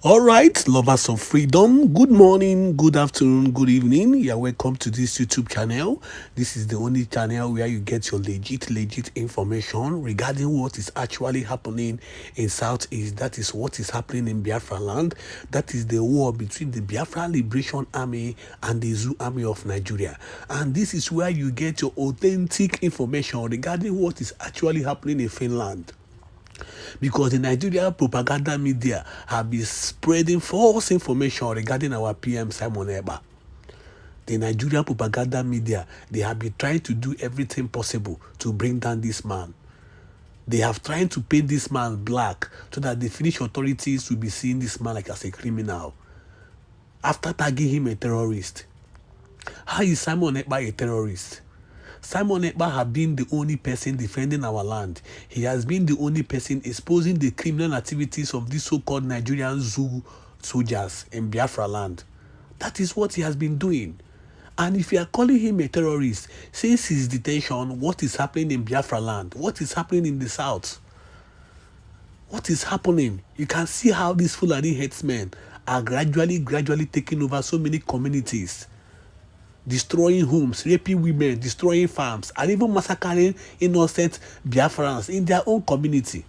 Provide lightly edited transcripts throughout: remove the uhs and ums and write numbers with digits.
All right, lovers of freedom, good morning, good afternoon, good evening. You're welcome to this YouTube channel. This is the only channel where you get your legit information regarding what is actually happening in Southeast. That is what is happening in Biafraland. That is the war between the Biafra Liberation Army and the Zoo Army of Nigeria. And this is where you get your authentic information regarding what is actually happening in Finland. Because the Nigerian propaganda media have been spreading false information regarding our PM Simon Ekpa. The Nigerian propaganda media, they have been trying to do everything possible to bring down this man. They have tried to paint this man black so that the Finnish authorities will be seeing this man like as a criminal after tagging him a terrorist. How is Simon Ekpa a terrorist? Simon Ekpa has been the only person defending our land. He has been the only person exposing the criminal activities of these so-called Nigerian zoo soldiers in Biafraland. That is what he has been doing. And if you are calling him a terrorist, since his detention, what is happening in Biafraland? What is happening in the south? What is happening? You can see how these Fulani headsmen are gradually taking over so many communities, destroying homes, raping women, destroying farms, and even massacring innocent Biafrans in their own community.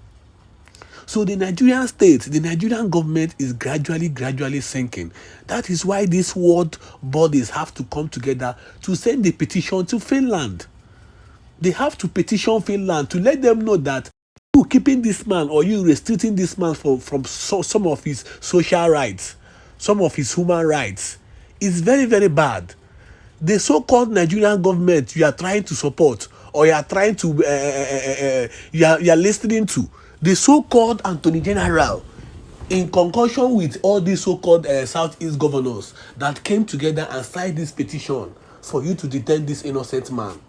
So the Nigerian state, the Nigerian government is gradually sinking. That is why these world bodies have to come together to send a petition to Finland. They have to petition Finland to let them know that you keeping this man or you restricting this man from some of his social rights, some of his human rights is very bad. The so-called Nigerian government you are trying to support or you are trying to you are listening to, the so-called Attorney General, in conjunction with all these so-called Southeast governors that came together and signed this petition for you to detain this innocent man.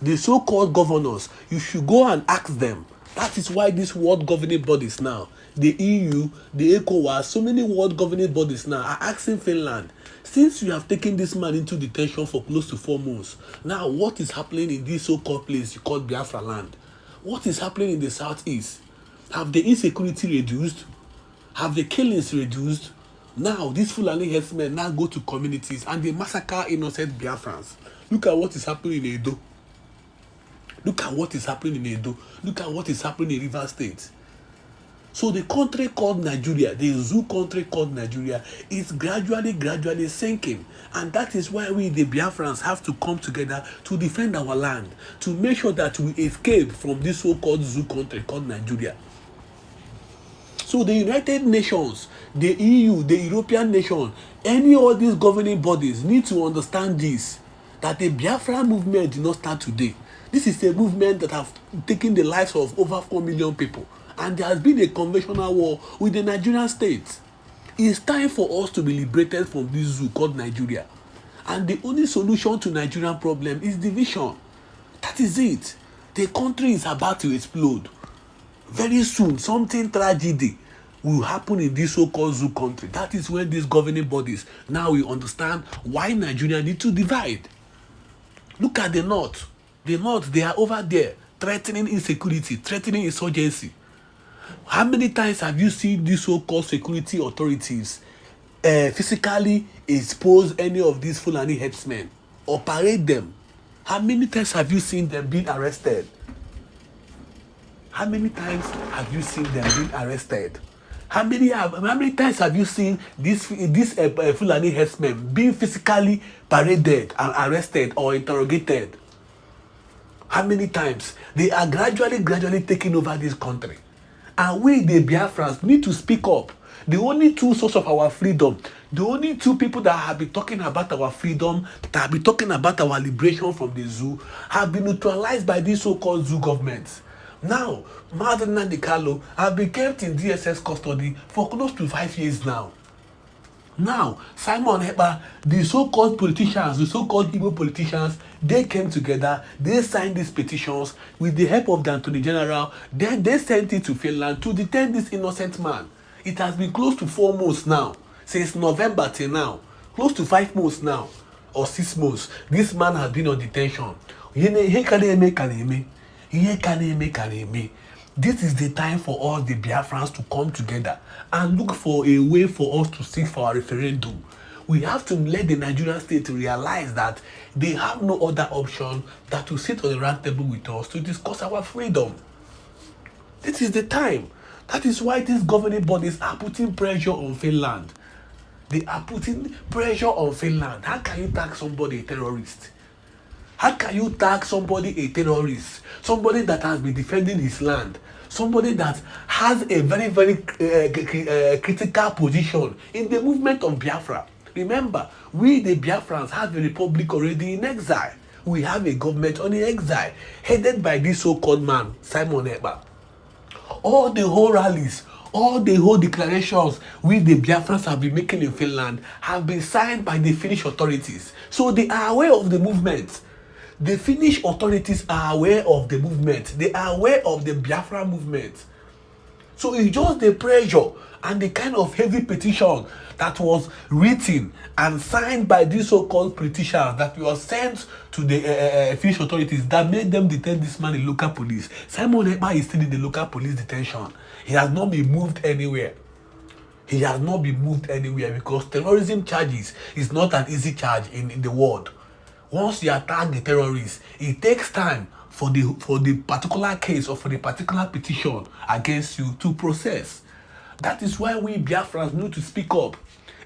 The so-called governors, you should go and ask them. That is why these world governing bodies now, the EU, the Ecowasand, so many world governing bodies now are asking Finland, since you have taken this man into detention for close to 4 months, now what is happening in this so-called place you call Biafraland? What is happening in the southeast? Have the insecurity reduced? Have the killings reduced? Now these Fulani headsmen now go to communities and they massacre innocent Biafrans. Look at what is happening in Edo. Look at what is happening in Edo. Look at what is happening in Rivers State. So the country called Nigeria, the zoo country called Nigeria, is gradually sinking. And that is why we, the Biafrans, have to come together to defend our land, to make sure that we escape from this so-called zoo country called Nigeria. So the United Nations, the EU, the European nation, any of these governing bodies need to understand this, that the Biafra movement did not start today. This is a movement that have taken the lives of over 4 million people. And there has been a conventional war with the Nigerian state. It's time for us to be liberated from this zoo called Nigeria. And the only solution to Nigerian problem is division. That is it. The country is about to explode. Very soon, something tragedy will happen in this so-called zoo country. That is when these governing bodies now will understand why Nigeria need to divide. Look at the north. The north, they are over there threatening insecurity, threatening insurgency. How many times have you seen these so-called security authorities physically expose any of these Fulani headsmen or parade them? How many times have you seen them being arrested? How many times have you seen them being arrested? How many times have you seen these Fulani headsmen being physically paraded and arrested or interrogated? How many times? They are gradually taking over this country. And we, the Biafrans, need to speak up. The only two sources of our freedom, the only two people that have been talking about our freedom, that have been talking about our liberation from the zoo, have been neutralized by these so-called zoo governments. Now, Madonna Nicalo have been kept in DSS custody for close to 5 years now. Now, Simon Ekpa, the so-called politicians, the so-called Igbo politicians, they came together, they signed these petitions with the help of the Attorney General, then they sent it to Finland to detain this innocent man. It has been close to 4 months now, since November till now, close to 5 months now, or 6 months, this man has been on detention. This is the time for us, the Biafrans, to come together and look for a way for us to seek for our referendum. We have to let the Nigerian state realize that they have no other option than to sit on the round table with us to discuss our freedom. This is the time. That is why these governing bodies are putting pressure on Finland. They are putting pressure on Finland. How can you tag somebody a terrorist? How can you tag somebody a terrorist? Somebody that has been defending his land. Somebody that has a very, very critical position in the movement of Biafra. Remember, we the Biafrans have a republic already in exile. We have a government on in exile, headed by this so-called man, Simon Ekpa. All the whole rallies, all the whole declarations we the Biafrans have been making in Finland have been signed by the Finnish authorities. So they are aware of the movement. The Finnish authorities are aware of the movement. They are aware of the Biafra movement. So it's just the pressure and the kind of heavy petition that was written and signed by these so-called petitions that were sent to the Finnish authorities that made them detain this man in local police. Simon Ekpa is still in the local police detention. He has not been moved anywhere. He has not been moved anywhere because terrorism charges is not an easy charge in the world. Once you attack the terrorists, it takes time for the particular case or for the particular petition against you to process. That is why we Biafrans need to speak up,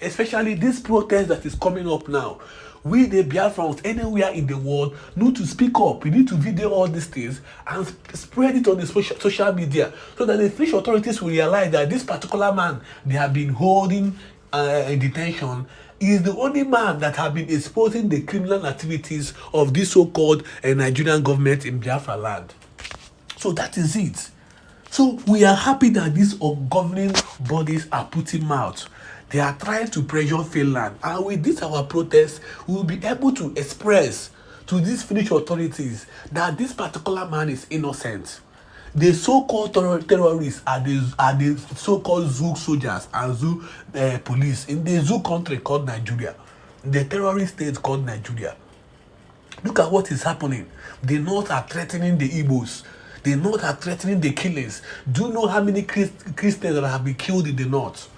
especially this protest that is coming up now. We the Biafrans anywhere in the world need to speak up. We need to video all these things and spread it on the social media so that the Finnish authorities will realize that this particular man they have been holding in detention is the only man that have been exposing the criminal activities of this so-called Nigerian government in Biafraland. So that is it. So we are happy that these governing bodies are putting mouth. They are trying to pressure Finland. And with this our protest, we will be able to express to these Finnish authorities that this particular man is innocent. The so-called terrorists are the so-called zoo soldiers and zoo police in the zoo country called Nigeria, the terrorist state called Nigeria. Look at what is happening. The North are threatening the Igbos. The North are threatening the killings. Do you know how many Christians that have been killed in the North?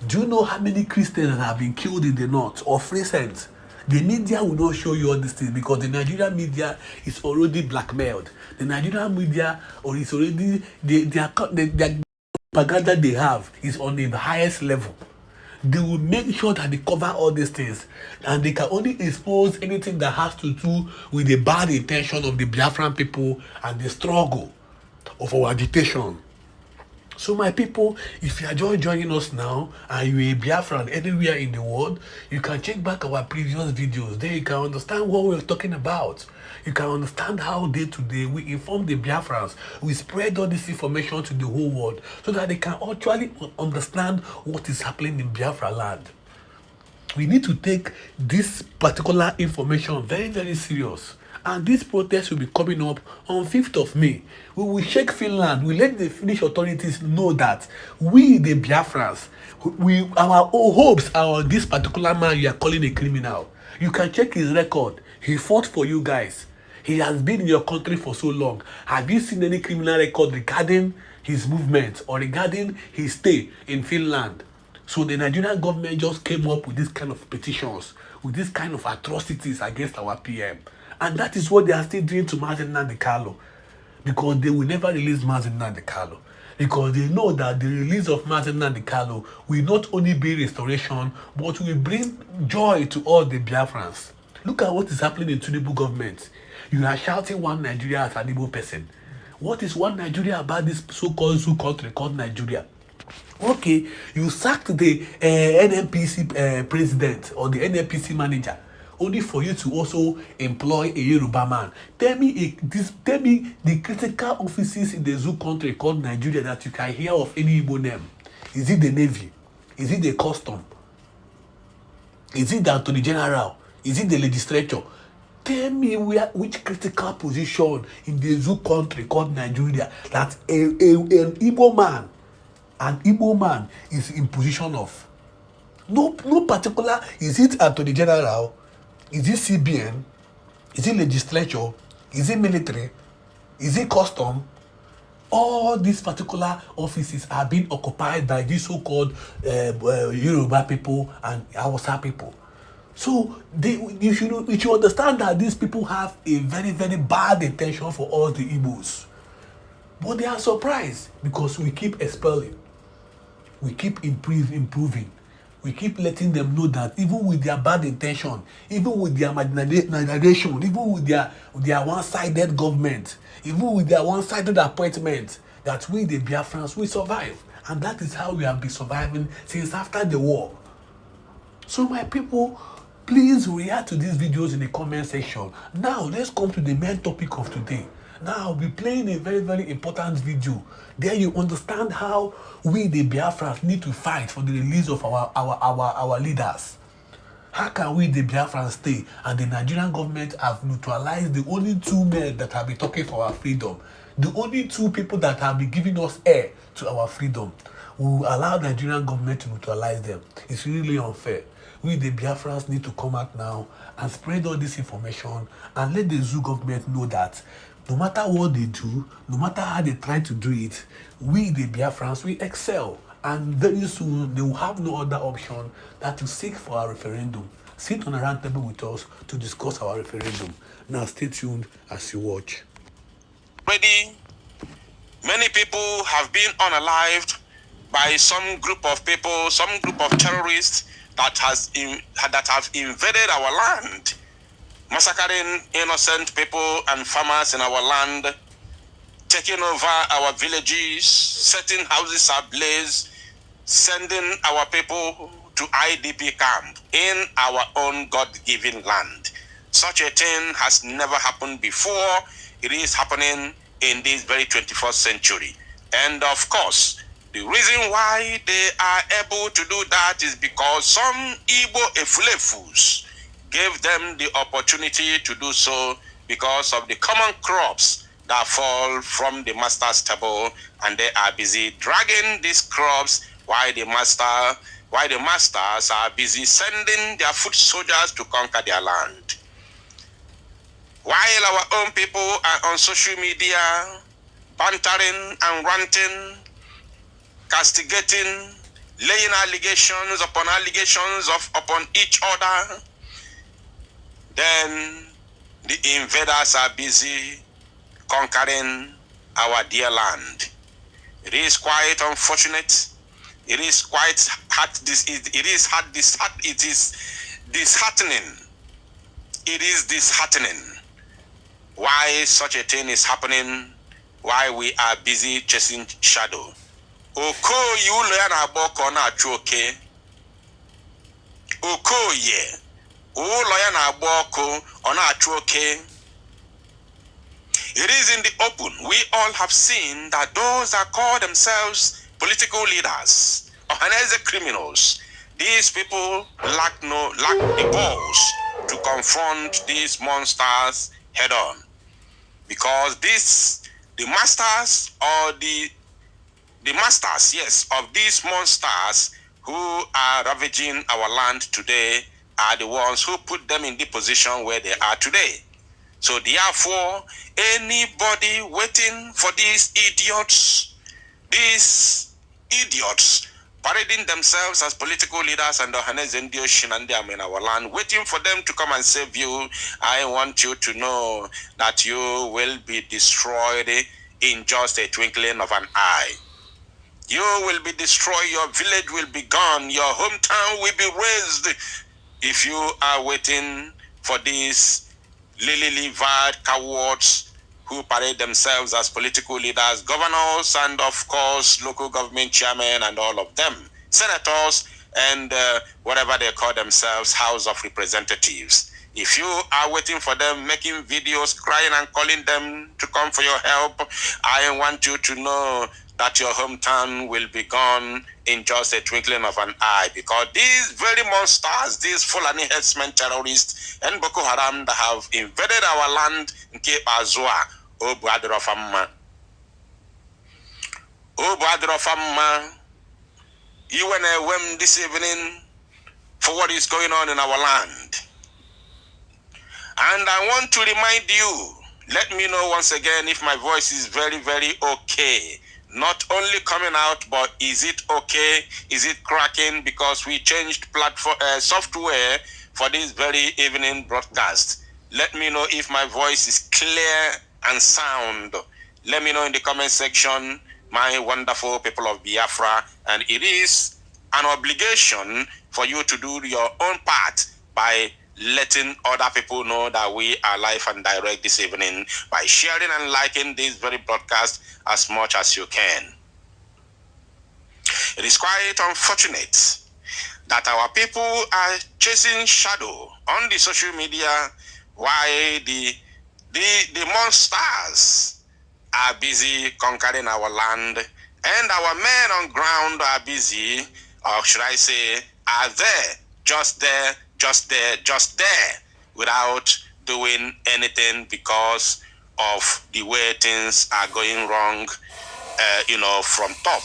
Do you know how many Christians that have been killed in the North of recent? The media will not show you all these things because the Nigerian media is already blackmailed. The Nigerian media is already their propaganda they have is on the highest level. They will make sure that they cover all these things and they can only expose anything that has to do with the bad intention of the Biafran people and the struggle of our agitation. So my people, if you are just joining us now and you're a Biafran anywhere in the world, you can check back our previous videos. There you can understand what we're talking about. You can understand how day to day we inform the Biafrans. We spread all this information to the whole world so that they can actually understand what is happening in Biafraland. We need to take this particular information very, very serious. And this protest will be coming up on 5th of May. We will shake Finland. We let the Finnish authorities know that we, the Biafrans, our hopes are on this particular man you are calling a criminal. You can check his record. He fought for you guys. He has been in your country for so long. Have you seen any criminal record regarding his movement or regarding his stay in Finland? So the Nigerian government just came up with this kind of petitions, with this kind of atrocities against our PM. And that is what they are still doing to Mazi Nnamdi Kanu, because they will never release Mazi Nnamdi Kanu, because they know that the release of Mazi Nnamdi Kanu will not only be restoration, but will bring joy to all the Biafrans. Look at what is happening in Tinubu government. You are shouting one Nigeria as an Igbo person. What is one Nigeria about this so-called zoo country called Nigeria? Okay, you sacked the NNPC president or the NNPC manager, only for you to also employ a Yoruba man. Tell me the critical offices in the zoo country called Nigeria that you can hear of any Igbo name. Is it the Navy? Is it the Custom? Is it the Attorney General? Is it the legislature? Tell me which critical position in the zoo country called Nigeria that an Igbo man is in position of. No particular. Is it Attorney General? Is it CBN? Is it legislature? Is it military? Is it custom? All these particular offices are being occupied by these so-called Yoruba people and Hausa people. So you should understand that these people have a very, very bad intention for all the Igbos. But they are surprised because we keep expelling. We keep improving. We keep letting them know that even with their bad intention, even with their marginalization, even with their one-sided government, even with their one-sided appointment, that we the Biafrans, we survive. And that is how we have been surviving since after the war. So my people, please react to these videos in the comment section. Now let's come to the main topic of today. Now I'll be playing a very, very important video. There you understand how we the Biafrans need to fight for the release of our leaders. How can we the Biafrans stay and the Nigerian government have neutralized the only two men that have been talking for our freedom? The only two people that have been giving us air to our freedom. We will allow the Nigerian government to neutralize them. It's really unfair. We the Biafrans need to come out now and spread all this information and let the zoo government know that no matter what they do, no matter how they try to do it, we the Biafrans, we excel. And very soon they will have no other option than to seek for our referendum. Sit on a round table with us to discuss our referendum. Now stay tuned as you watch. Already, many people have been unalived by some group of people, some group of terrorists that have invaded our land, massacring innocent people and farmers in our land, taking over our villages, setting houses ablaze, sending our people to IDP camp in our own God-given land. Such a thing has never happened before. It is happening in this very 21st century. And of course, the reason why they are able to do that is because some Igbo Efulefus gave them the opportunity to do so because of the common crops that fall from the master's table, and they are busy dragging these crops while the masters are busy sending their foot soldiers to conquer their land. While our own people are on social media bantering and ranting, castigating, laying allegations upon allegations upon each other, then the invaders are busy conquering our dear land. It is quite unfortunate. It is quite disheartening. It is disheartening why such a thing is happening, why we are busy chasing shadow. Okoye ụlọ ya na-agba ọkọ na-achụ oke. Okoye ụlọ ya na-agba ọkụ ọ na-achụ oke. It is in the open. We all have seen that those that call themselves political leaders or criminals, these people lack the balls to confront these monsters head on. Because the masters of these monsters who are ravaging our land today are the ones who put them in the position where they are today. So therefore, anybody waiting for these idiots parading themselves as political leaders and in our land, waiting for them to come and save you, I want you to know that you will be destroyed in just a twinkling of an eye. You will be destroyed, your village will be gone, your hometown will be razed if you are waiting for these lily-livered cowards who parade themselves as political leaders, governors, and of course, local government chairmen and all of them, senators, and whatever they call themselves, House of Representatives. If you are waiting for them, making videos, crying and calling them to come for your help, I want you to know that your hometown will be gone in just a twinkling of an eye, because these very monsters, these Fulani herdsmen terrorists and Boko Haram that have invaded our land in Cape Azua, Obu Adirofamma. You went away this evening for what is going on in our land. And I want to remind you, Let me know once again if my voice is very, very okay. Not only coming out, but is it okay? Is it cracking? Because we changed platform software for this very evening broadcast. Let me know if my voice is clear and sound. Let me know in the comment section, my wonderful people of Biafra. And it is an obligation for you to do your own part by letting other people know that we are live and direct this evening by sharing and liking this very broadcast as much as you can. It is quite unfortunate that our people are chasing shadow on the social media while the monsters are busy conquering our land, and our men on ground are busy, or should I say, are there, just there, just there, just there, without doing anything because of the way things are going wrong, from top.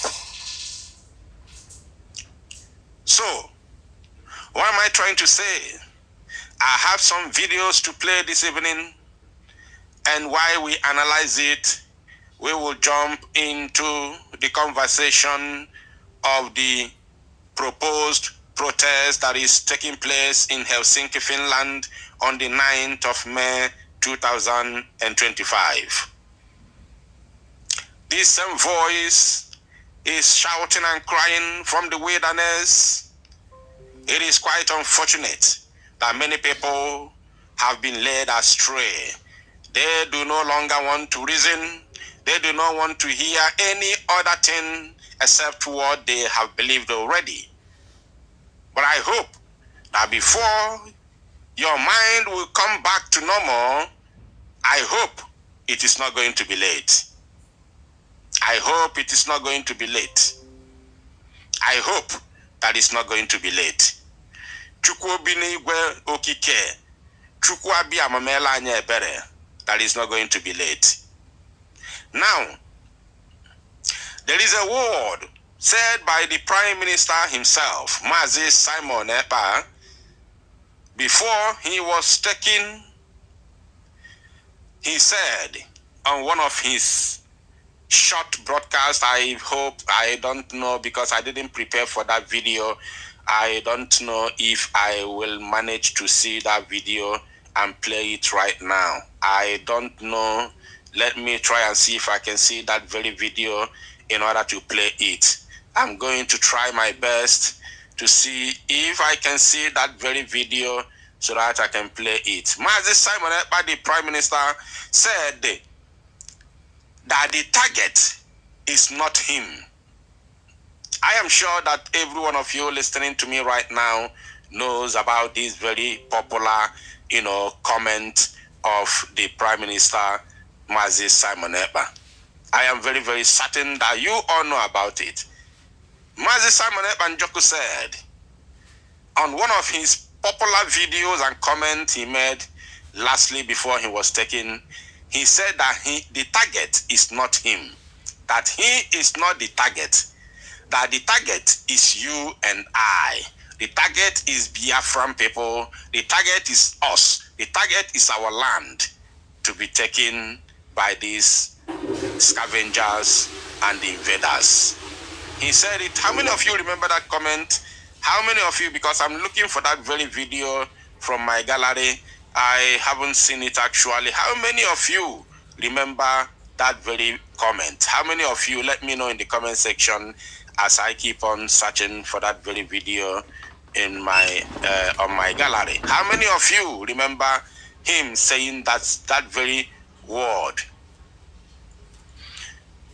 So, what am I trying to say? I have some videos to play this evening, and while we analyze it, we will jump into the conversation of the proposed protest that is taking place in Helsinki, Finland on the 9th of May 2025. This same voice is shouting and crying from the wilderness. It is quite unfortunate that many people have been led astray. They do no longer want to reason. They do not want to hear any other thing except what they have believed already. But I hope that before your mind will come back to normal, I hope it is not going to be late. I hope it is not going to be late. I hope that it's not going to be late. Chukwu obi n'igwe okike, Chukwu abi amamela anya ebere, that is not going to be late. Now, there is a word said by the Prime Minister himself, Mazi Simon Ekpa, before he was taken. He said on one of his short broadcasts, I don't know, because I didn't prepare for that video. I don't know if I will manage to see that video and play it right now. I don't know. Let me try and see if I can see that very video in order to play it. I'm going to try my best to see if I can see that very video so that I can play it. Mazi Simon Ekpa, the Prime Minister, said that the target is not him. I am sure that every one of you listening to me right now knows about this very popular, comment of the Prime Minister, Mazi Simon Ekpa. I am very, very certain that you all know about it. Mazi Simon Ekpa Njoku said on one of his popular videos and comments he made lastly before he was taken, he said that the target is not him, that he is not the target, that the target is you and I. The target is Biafran people. The target is us. The target is our land to be taken by these scavengers and invaders. He said it. How many of you remember that comment? How many of you, because I'm looking for that very video from my gallery, I haven't seen it actually. How many of you remember that very comment? How many of you, let me know in the comment section as I keep on searching for that very video in my on my gallery. How many of you remember him saying that very word?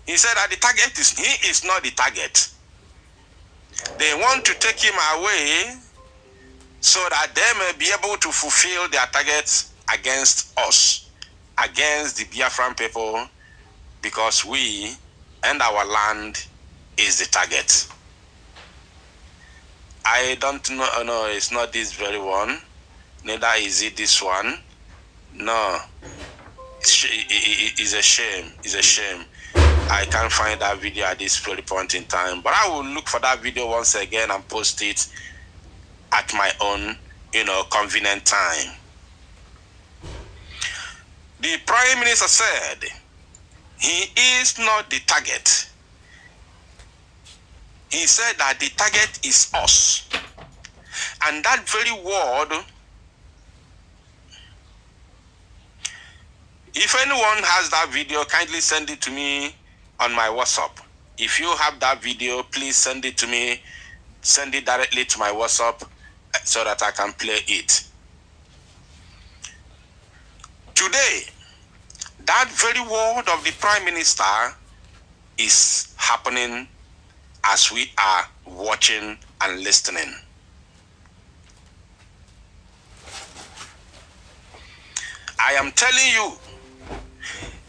He said that the target he is not the target. They want to take him away so that they may be able to fulfill their targets against us, against the Biafran people, because we and our land is the target. I don't know, no, it's not this very one, neither is it this one. No, it's a shame, it's a shame. I can't find that video at this very point in time, but I will look for that video once again and post it at my own, convenient time. The Prime Minister said he is not the target. He said that the target is us. And that very word, if anyone has that video, kindly send it to me on my WhatsApp. If you have that video, please send it to me. Send it directly to my WhatsApp so that I can play it. Today, that very word of the Prime Minister is happening as we are watching and listening. I am telling you,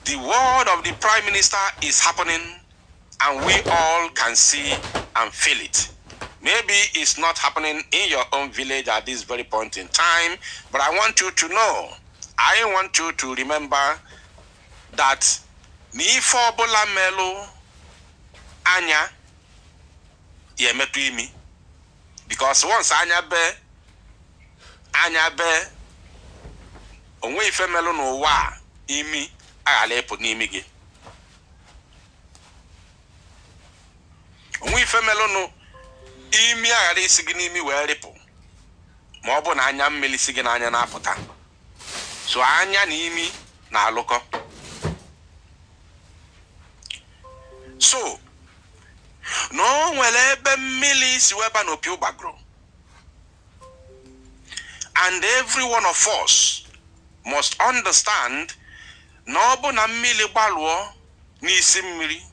the word of the Prime Minister is happening and we all can see and feel it. Maybe it's not happening in your own village at this very point in time, but I want you to know, I want you to remember that n'ifo bola melu anya ye metu imi, because once anya be onwe ife melu n'ụwa imi aghala epu n'imi gị. Onwe ife melu no imi aghala isi gị n'imi wee ripụ ma ọ bụ na anya mmeli si gị n'anya na-apụta. So anya na imi na alụkọ. So no nwere ebe mmili si weba n'opi ụgbagoro. And every one of us must understand na ọ bụ na mmili gbalụọ n'isi mmiri,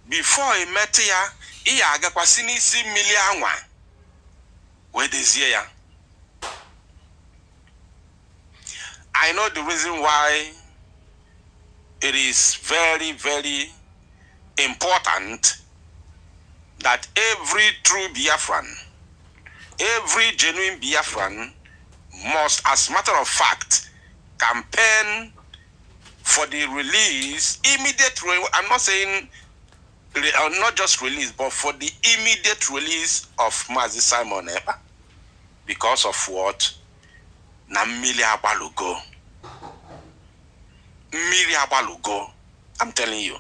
before imetụ ya, ị ya agakwasị n'isi mmili anwa wee dezie ya. I know the reason why it is very, very important that every true Biafran, every genuine Biafran must, as a matter of fact, campaign for the release, immediate release. I'm not saying not just release, but for the immediate release of Mazi Simon Ekpa. Because of what? Na mmiri agbalugo. Mmiri agbalugo. I'm telling you.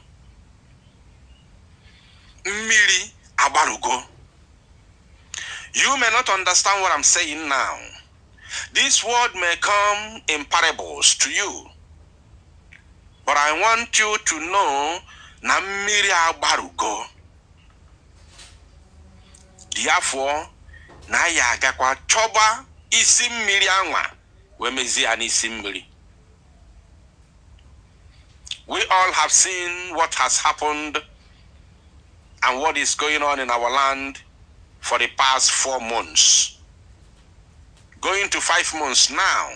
Mmiri agbalugo. You may not understand what I'm saying now. This word may come in parables to you. But I want you to know na mmiri agbalugo. Therefore, na ya agakwa choba isi mmiri anwa we mezi ani isi mmiri. We all have seen what has happened and what is going on in our land for the past 4 months. Going to 5 months now.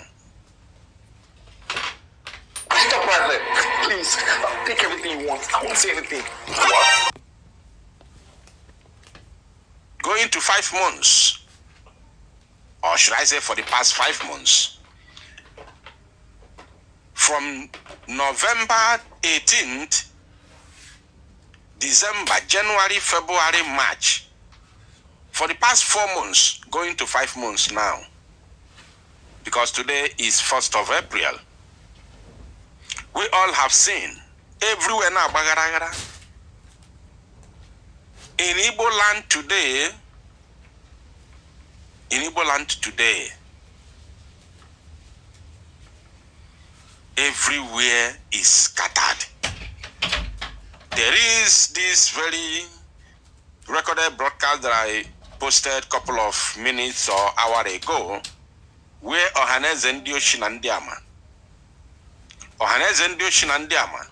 Stop right there. Please, take everything you want. I won't say anything. What? Going to 5 months. Or should I say for the past 5 months. From November 18th, December, January, February, March. For the past 4 months, going to 5 months now. Because today is 1st of April. We all have seen everywhere now, bagaragara. In Igbo land today, everywhere is scattered. There is this very recorded broadcast that I posted a couple of minutes or hour ago, where Ohaneze Ndi Oshinandiama. Ohaneze Ndi Oshinandiama.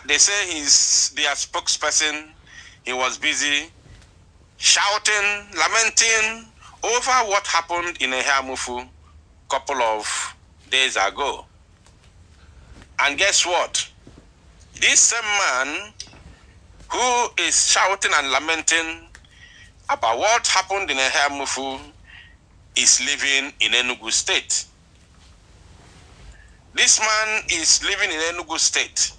They say their spokesperson, he was busy shouting, lamenting over what happened in Ehamufu a couple of days ago. And guess what? This same man who is shouting and lamenting about what happened in Ehamufu is living in Enugu State. This man is living in Enugu State.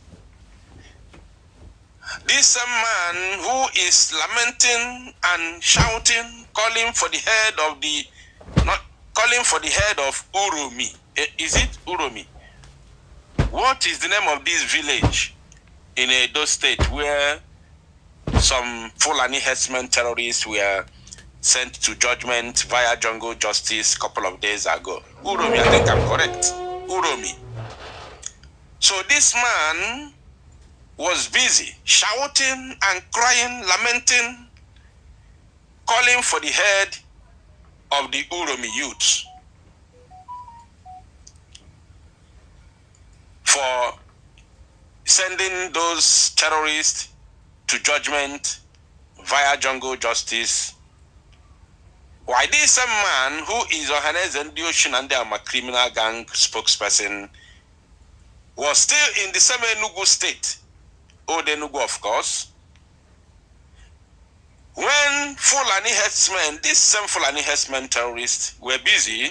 This same man who is lamenting and shouting, calling for the head of the, not calling for the head of Uromi. Is it Uromi? What is the name of this village in Edo State where some Fulani herdsmen terrorists were sent to judgment via jungle justice a couple of days ago? Uromi, I think I'm correct. Uromi. So this man was busy shouting and crying, lamenting, calling for the head of the Uromi youths for sending those terrorists to judgment via jungle justice. Why this same man who is Ohaneze Ndioshin and a criminal gang spokesperson was still in the same Enugu state, Old Enugu of course, when Fulani herdsmen, these same Fulani herdsmen terrorists were busy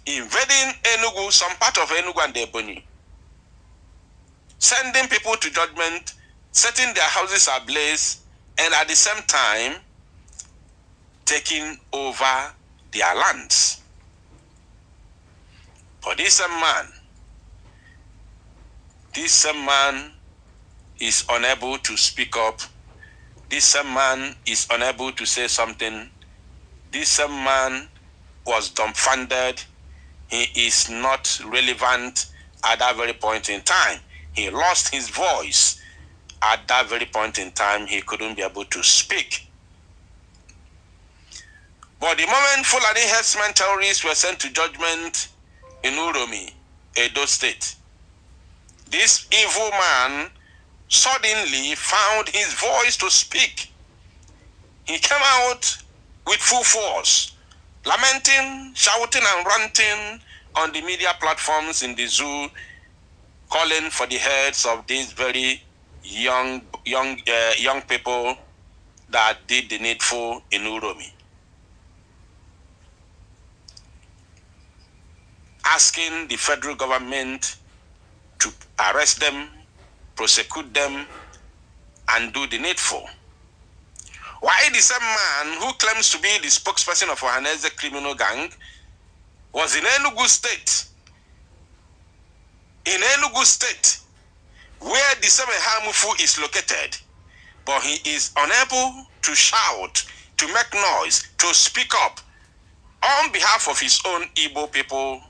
invading Enugu, some part of Enugu and Ebonyi, sending people to judgment, setting their houses ablaze, and at the same time, taking over their lands. But this same man is unable to speak up. This same man is unable to say something. This same man was dumbfounded. He is not relevant at that very point in time. He lost his voice. At that very point in time, he couldn't be able to speak. But the moment Fulani herdsmen terrorists were sent to judgment in Uromi, Edo State, this evil man suddenly found his voice to speak. He came out with full force, lamenting, shouting and ranting on the media platforms in the zoo, calling for the heads of these very young people that did the needful in Uromi. Asking the federal government to arrest them, prosecute them, and do the needful. Why the same man who claims to be the spokesperson of Ohaneze criminal gang was in Enugu State. In Enugu State, where the same Hamufu is located, but he is unable to shout, to make noise, to speak up on behalf of his own Igbo people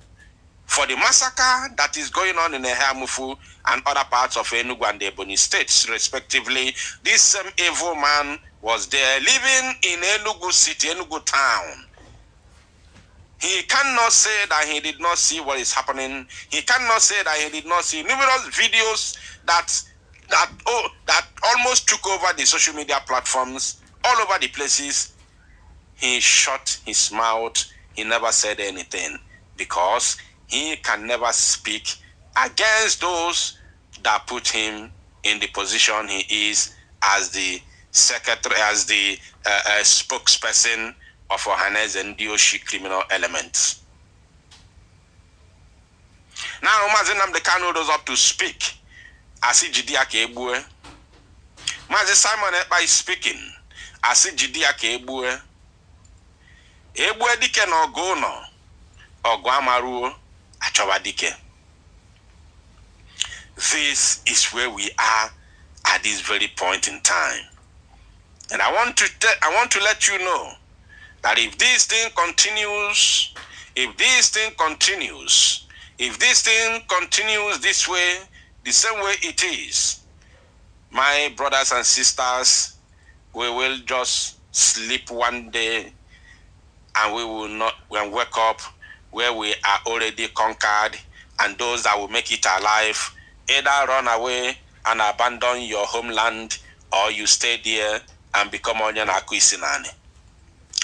for the massacre that is going on in Ehamufu and other parts of Enugu and Ebonyi states, respectively. This same evil man was there, living in Enugu city, Enugu town. He cannot say that he did not see what is happening. He cannot say that he did not see numerous videos that almost took over the social media platforms, all over the places. He shut his mouth. He never said anything because he can never speak against those that put him in the position he is as the secretary, as the spokesperson of Ohaneze Ndioshi criminal elements. Now, Mazi Nnamdi Kanu rose up to speak. Asi Jidia ka egbue. Mazi Simon Ekpa is speaking. Asi Jidia ka egbue. Egbue dike na ogo no. Ogo amaruo. Achoba dike. This is where we are at this very point in time. And I want to let you know that if this thing continues this way, the same way it is, my brothers and sisters, we will just sleep one day and we will not wake up where we are already conquered, and those that will make it alive either run away and abandon your homeland, or you stay there and become Onyan Akuisinani.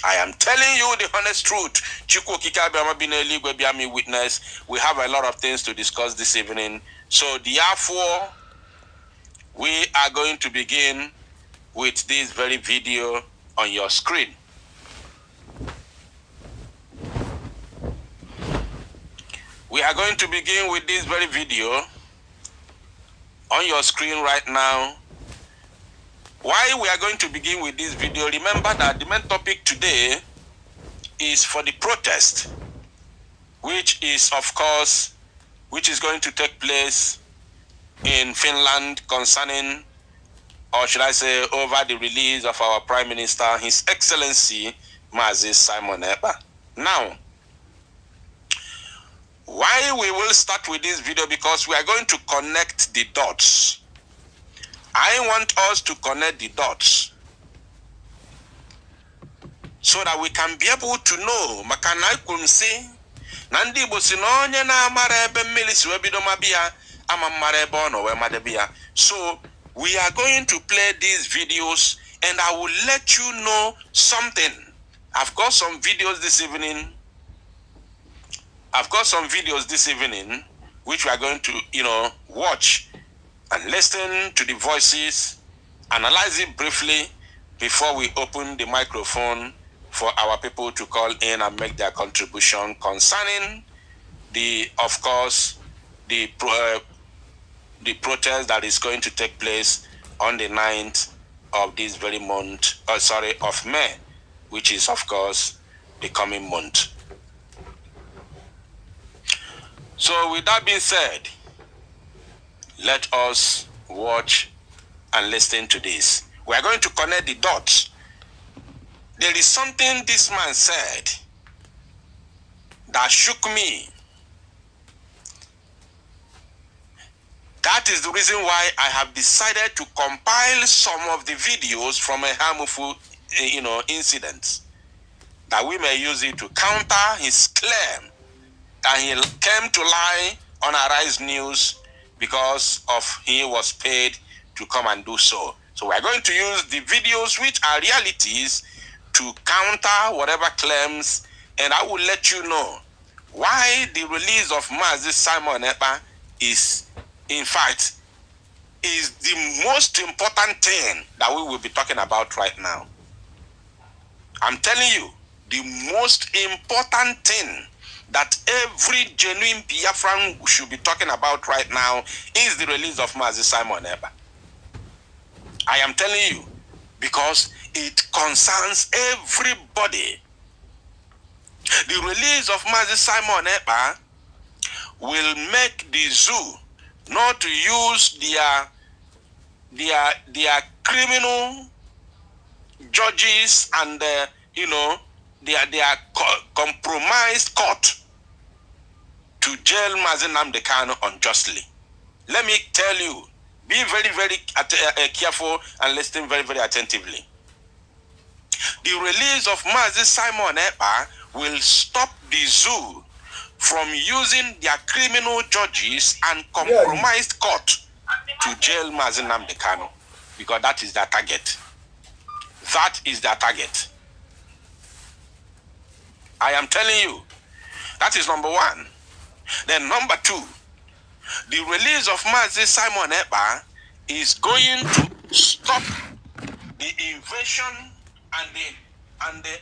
I am telling you the honest truth. Chukwu Okike Abiyama bi n'eluigwe bịa mi witness. We have a lot of things to discuss this evening. So therefore, we are going to begin with this very video on your screen. We are going to begin with this very video on your screen right now. Why we are going to begin with this video, remember that the main topic today is for the protest, which is, of course, which is going to take place in Finland concerning, or should I say, over the release of our Prime Minister, His Excellency, Mazi Simon Ekpa. Now, why we will start with this video, because we are going to connect the dots. I want us to connect the dots so that we can be able to know. Makana kumsi nandi bosi no onye na amara ebe mmiri si webido mabia ama mara ebe ono we madebia. So we are going to play these videos and I will let you know something. I've got some videos this evening. Which we are going to, watch and listen to the voices, analyze it briefly before we open the microphone for our people to call in and make their contribution concerning the protest that is going to take place on the 9th of this very month, of May, which is, of course, the coming month. So with that being said, let us watch and listen to this. We are going to connect the dots. There is something this man said that shook me. That is the reason why I have decided to compile some of the videos from a harmful, incidents, that we may use it to counter his claim that he came to lie on Arise News because of he was paid to come and do so. So we're going to use the videos which are realities to counter whatever claims, and I will let you know why the release of Mazi Simon Ekpa is, in fact, is the most important thing that we will be talking about right now. I'm telling you, the most important thing that every genuine Biafran should be talking about right now is the release of Mazi Simon Ekpa. I am telling you, because it concerns everybody. The release of Mazi Simon Ekpa will make the zoo not to use their criminal judges and their compromised court to jail Mazi Nnamdi Kanu unjustly. Let me tell you, be very, very careful and listen very, very attentively. The release of Mazi Simon Ekpa will stop the zoo from using their criminal judges and compromised court to jail Mazi Nnamdi Kanu, because that is their target. That is their target. I am telling you, that is number one. Then number two, the release of Mazi Simon Ekpa is going to stop the invasion and the